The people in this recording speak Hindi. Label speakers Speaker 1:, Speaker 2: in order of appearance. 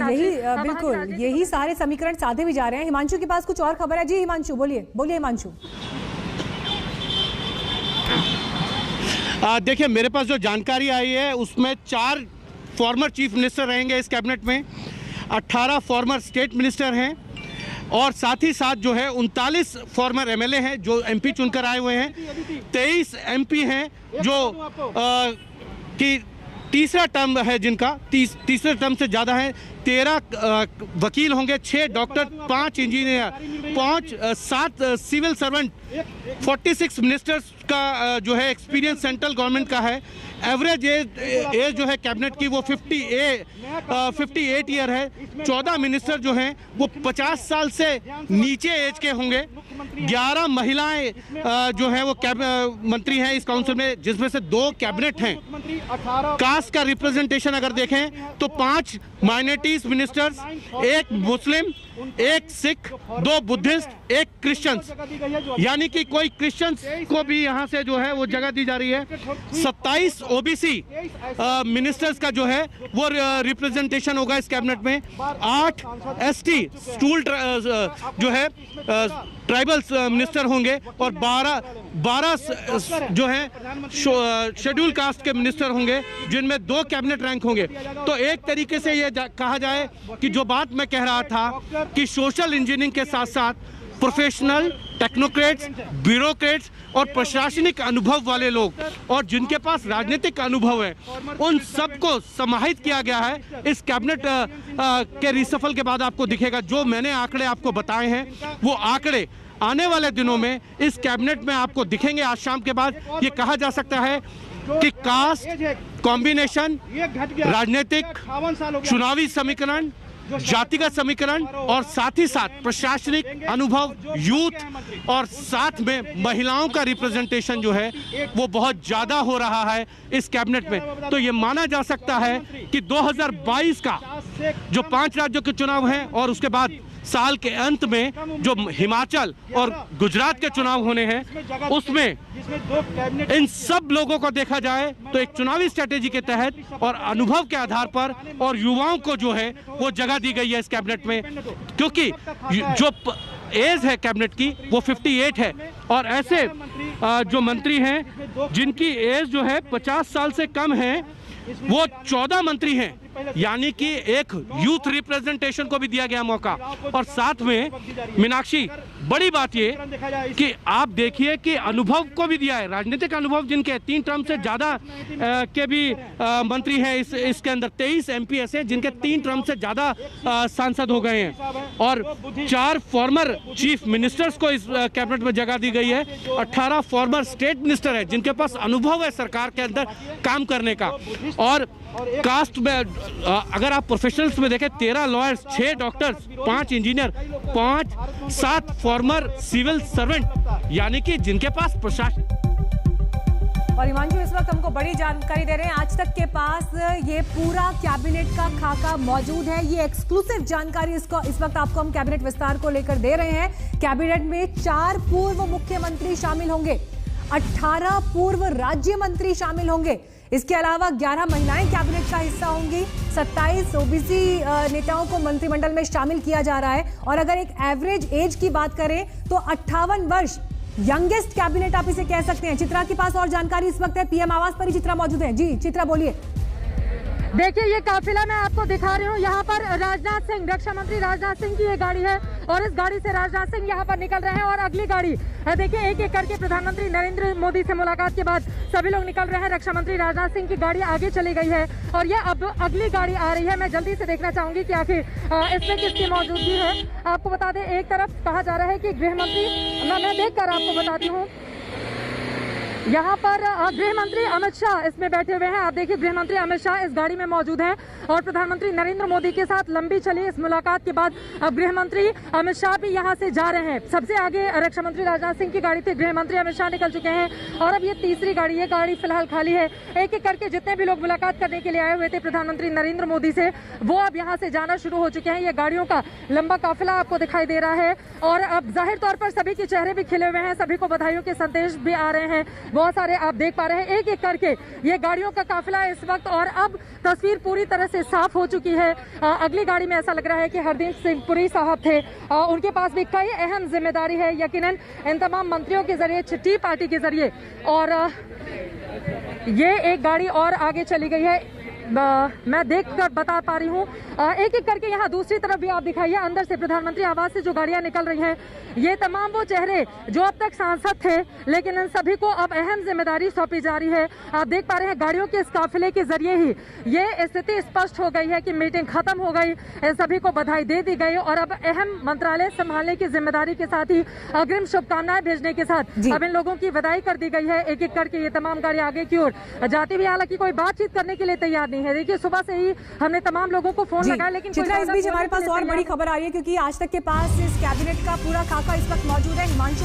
Speaker 1: बिल्कुल यही सारे समीकरण साधे भी जा रहे हैं। हिमांशु के पास कुछ और खबर है। जी हिमांशु, बोलिए हिमांशु।
Speaker 2: देखिए, मेरे पास जो जानकारी आई है उसमें 4 फॉर्मर चीफ मिनिस्टर रहेंगे इस कैबिनेट में, 18 फॉर्मर स्टेट मिनिस्टर हैं और साथ ही साथ जो है 39 फॉर्मर एमएलए हैं जो एमपी चुनकर आए हुए हैं, 23 एमपी हैं जो कि तीसरा टर्म है जिनका तीसरे टर्म से ज़्यादा है, 13 वकील होंगे, 6 doctor, 5 engineer, 7 civil servant, 46 ministers का जो है एक्सपीरियंस सेंट्रल गवर्नमेंट का है। एवरेज एज जो है कैबिनेट की वो 58 ईयर है। 14 मिनिस्टर जो हैं वो 50 साल से नीचे एज के होंगे। 11 महिलाएं जो है वो मंत्री हैं इस काउंसिल में, जिसमें से 2 कैबिनेट हैं। कास्ट का रिप्रेजेंटेशन अगर देखें तो 5 माइनॉरिटीज मिनिस्टर्स, 1 मुस्लिम, 1 सिख, 2 बुद्धिस्ट, 1 क्रिश्चियंस, यानी कि कोई क्रिश्चियंस को भी यहाँ से जो है वो जगह दी जा रही है। 27 ओबीसी मिनिस्टर्स का जो है वो रिप्रेजेंटेशन होगा इस कैबिनेट में। 8 एसटी स्टूल जो है ट्राइबल्स मिनिस्टर होंगे और 12 जो है शेड्यूल कास्ट के मिनिस्टर होंगे, जिनमें 2 कैबिनेट रैंक होंगे। तो एक तरीके से ये कहा जाए कि जो बात मैं कह रहा था कि सोशल इंजीनियरिंग के साथ साथ प्रोफेशनल, टेक्नोक्रेट्स, ब्यूरोक्रेट्स और प्रशासनिक अनुभव वाले लोग और जिनके पास राजनीतिक अनुभव है, उन सबको समाहित किया गया है इस कैबिनेट के रिसफल के बाद। आपको दिखेगा जो मैंने आंकड़े आपको बताए हैं, वो आंकड़े आने वाले दिनों में इस कैबिनेट में आपको दिखेंगे। आज शाम के बाद ये कहा जा सकता है कि कास्ट कॉम्बिनेशन, राजनीतिक, चुनावी समीकरण, जातिगत समीकरण और साथ ही साथ प्रशासनिक अनुभव, यूथ और साथ में महिलाओं का रिप्रेजेंटेशन जो है वो बहुत ज्यादा हो रहा है इस कैबिनेट में। तो ये माना जा सकता है कि 2022 का जो 5 राज्यों के चुनाव हैं और उसके बाद साल के अंत में जो हिमाचल और गुजरात के चुनाव होने हैं, उसमें इन सब लोगों को देखा जाए तो एक चुनावी स्ट्रेटेजी के तहत और अनुभव के आधार पर और युवाओं को जो है वो जगह दी गई है इस कैबिनेट में, क्योंकि जो एज है कैबिनेट की वो 58 है और ऐसे जो मंत्री हैं जिनकी एज जो है 50 साल से कम है वो 14 मंत्री हैं, यानी कि एक यूथ रिप्रेजेंटेशन को भी दिया गया मौका। और साथ में मीनाक्षी, बड़ी बात ये कि आप देखिए कि अनुभव को भी दिया है, राजनीतिक अनुभव जिनके 3 टर्म से ज्यादा के भी मंत्री हैं इसके अंदर। 23 एमपी ऐसे जिनके 3 टर्म से ज्यादा सांसद हो गए हैं और 4 फॉर्मर चीफ मिनिस्टर्स को इस कैबिनेट में जगह दी गई है। 18 फॉर्मर स्टेट मिनिस्टर है जिनके पास अनुभव है सरकार के अंदर काम करने का। और कास्ट में अगर आप प्रोफेशनल्स में देखें, 13 lawyers, 6 doctors, 5 engineer, 7 former civil servant, यानी कि जिनके पास प्रशासन।
Speaker 1: और हिमांशु इस वक्त हमको बड़ी जानकारी दे रहे हैं। आज तक के पास ये पूरा कैबिनेट का खाका मौजूद है। ये एक्सक्लूसिव जानकारी इस वक्त आपको हम कैबिनेट विस्तार को लेकर दे रहे हैं। कैबिनेट में 4 पूर्व मुख्यमंत्री शामिल होंगे, 18 पूर्व राज्य मंत्री शामिल होंगे। इसके अलावा 11 महिलाएं कैबिनेट का हिस्सा होंगी। 27 ओबीसी नेताओं को मंत्रिमंडल में शामिल किया जा रहा है। और अगर एक एवरेज एज की बात करें तो 58 वर्ष, यंगेस्ट कैबिनेट आप इसे कह सकते हैं। चित्रा के पास और जानकारी इस वक्त है, पीएम आवास पर ही चित्रा मौजूद है। जी चित्रा, बोलिए।
Speaker 3: देखिए, ये काफिला मैं आपको दिखा रही हूँ। यहाँ पर राजनाथ सिंह, रक्षा मंत्री राजनाथ सिंह की ये गाड़ी है और इस गाड़ी से राजनाथ सिंह यहाँ पर निकल रहे हैं। और अगली गाड़ी देखिए, एक एक करके प्रधानमंत्री नरेंद्र मोदी से मुलाकात के बाद सभी लोग निकल रहे हैं। रक्षा मंत्री राजनाथ सिंह की गाड़ी आगे चली गई है और ये अब अगली गाड़ी आ रही है। मैं जल्दी से देखना चाहूंगी कि आखिर इसमें किसकी मौजूदगी है। आपको बता दें, एक तरफ कहा जा रहा है कि गृह मंत्री, मैं देख कर आपको बताती हूँ, यहाँ पर गृह मंत्री अमित शाह इसमें बैठे हुए हैं। आप देखिए, गृह मंत्री अमित शाह इस गाड़ी में मौजूद हैं और प्रधानमंत्री नरेंद्र मोदी के साथ लंबी चली इस मुलाकात के बाद अब गृह मंत्री अमित शाह भी यहाँ से जा रहे हैं। सबसे आगे रक्षा मंत्री राजनाथ सिंह की गाड़ी थी, गृह मंत्री अमित शाह निकल चुके हैं और अब ये तीसरी गाड़ी, ये गाड़ी फिलहाल खाली है। एक एक करके जितने भी लोग मुलाकात करने के लिए आए हुए थे प्रधानमंत्री नरेंद्र मोदी से, वो अब यहाँ से जाना शुरू हो चुके हैं। ये गाड़ियों का लंबा काफिला आपको दिखाई दे रहा है और अब जाहिर तौर पर सभी के चेहरे भी खिले हुए हैं, सभी को बधाइयों के संदेश भी आ रहे हैं। बहुत सारे आप देख पा रहे हैं एक एक करके ये गाड़ियों का काफिला है इस वक्त। और अब तस्वीर पूरी तरह से साफ हो चुकी है। अगली गाड़ी में ऐसा लग रहा है कि हरदीप सिंह पुरी साहब थे, उनके पास भी कई अहम जिम्मेदारी है यकीनन इन तमाम मंत्रियों के जरिए, छठी पार्टी के जरिए। और ये एक गाड़ी और आगे चली गई है, मैं देखकर बता पा रही हूँ। एक एक करके यहाँ दूसरी तरफ भी आप दिखाइए, अंदर से प्रधानमंत्री आवास से जो गाड़ियां निकल रही हैं, ये तमाम वो चेहरे जो अब तक सांसद थे लेकिन इन सभी को अब अहम जिम्मेदारी सौंपी जा रही है। आप देख पा रहे हैं गाड़ियों के इस काफिले के जरिए ही ये स्थिति स्पष्ट हो गई है कि मीटिंग खत्म हो गई, इन सभी को बधाई दे दी गई और अब अहम मंत्रालय संभालने की जिम्मेदारी के साथ ही अग्रिम शुभकामनाएं भेजने के साथ अब इन लोगों की विदाई कर दी गई है। एक एक करके ये तमाम गाड़ी आगे की ओर जाती हुई, हालांकि कोई बातचीत करने के लिए तैयार नहीं है। देखिए सुबह से ही हमने तमाम लोगों को फोन लगाया लेकिन
Speaker 1: चित्रा, इस बीच हमारे पास और बड़ी खबर आ रही है क्योंकि आज तक के पास इस कैबिनेट का पूरा खाका इस वक्त मौजूद है। हिमांशु